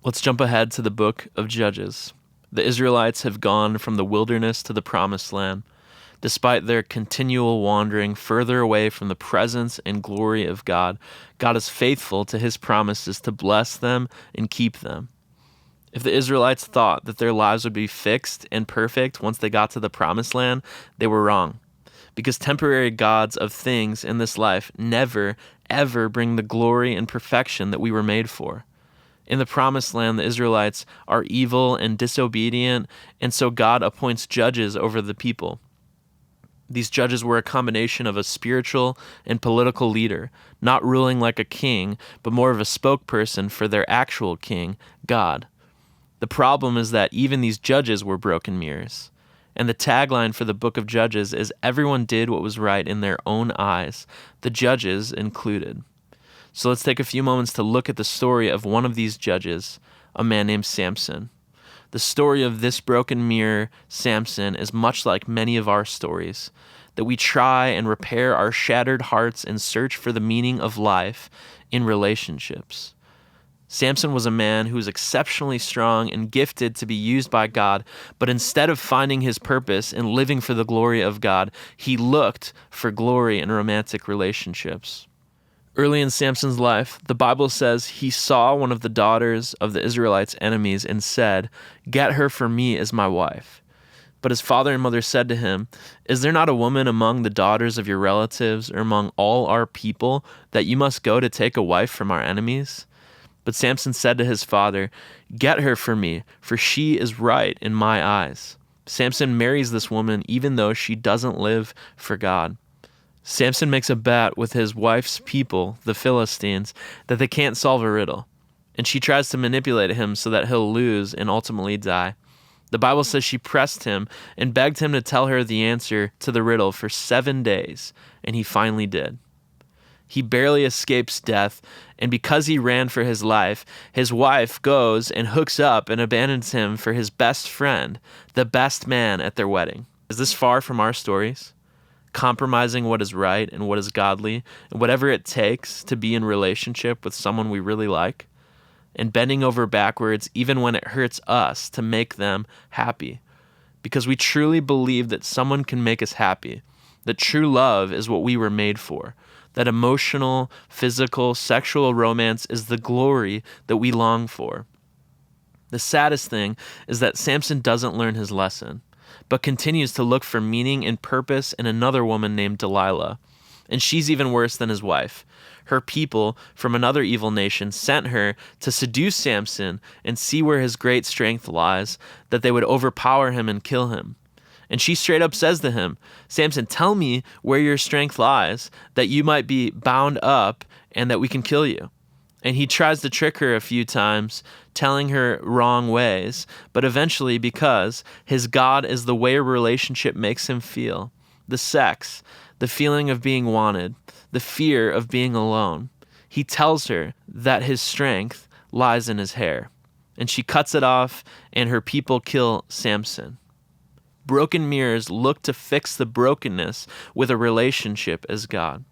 Let's jump ahead to the book of Judges. The Israelites have gone from the wilderness to the promised land. Despite their continual wandering further away from the presence and glory of God, God is faithful to his promises to bless them and keep them. If the Israelites thought that their lives would be fixed and perfect once they got to the promised land, they were wrong. Because temporary gods of things in this life never, ever bring the glory and perfection that we were made for. In the promised land, the Israelites are evil and disobedient, and so God appoints judges over the people. These judges were a combination of a spiritual and political leader, not ruling like a king, but more of a spokesperson for their actual king, God. The problem is that even these judges were broken mirrors. And the tagline for the book of Judges is everyone did what was right in their own eyes, the judges included. So let's take a few moments to look at the story of one of these judges, a man named Samson. The story of this broken mirror, Samson, is much like many of our stories, that we try and repair our shattered hearts and search for the meaning of life in relationships. Samson was a man who was exceptionally strong and gifted to be used by God, but instead of finding his purpose and living for the glory of God, he looked for glory in romantic relationships. Early in Samson's life, the Bible says he saw one of the daughters of the Israelites' enemies and said, "Get her for me as my wife." But his father and mother said to him, "Is there not a woman among the daughters of your relatives or among all our people that you must go to take a wife from our enemies?" But Samson said to his father, "Get her for me, for she is right in my eyes." Samson marries this woman even though she doesn't live for God. Samson makes a bet with his wife's people, the Philistines, that they can't solve a riddle. And she tries to manipulate him so that he'll lose and ultimately die. The Bible says she pressed him and begged him to tell her the answer to the riddle for 7 days, and he finally did. He barely escapes death, and because he ran for his life, his wife goes and hooks up and abandons him for his best friend, the best man at their wedding. Is this far from our stories? Compromising what is right and what is godly, and whatever it takes to be in relationship with someone we really like, and bending over backwards even when it hurts us to make them happy, because we truly believe that someone can make us happy, that true love is what we were made for, that emotional, physical, sexual romance is the glory that we long for. The saddest thing is that Samson doesn't learn his lesson, but continues to look for meaning and purpose in another woman named Delilah. And she's even worse than his wife. Her people from another evil nation sent her to seduce Samson and see where his great strength lies, that they would overpower him and kill him. And she straight up says to him, "Samson, tell me where your strength lies, that you might be bound up and that we can kill you." And he tries to trick her a few times, telling her wrong ways, but eventually, because his God is the way a relationship makes him feel, the sex, the feeling of being wanted, the fear of being alone, he tells her that his strength lies in his hair. And she cuts it off, and her people kill Samson. Broken mirrors look to fix the brokenness with a relationship as God.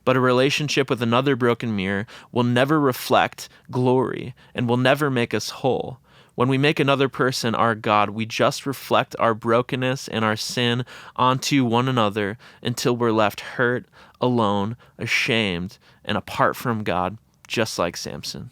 But a relationship with another broken mirror will never reflect glory and will never make us whole. When we make another person our God, we just reflect our brokenness and our sin onto one another until we're left hurt, alone, ashamed, and apart from God, just like Samson.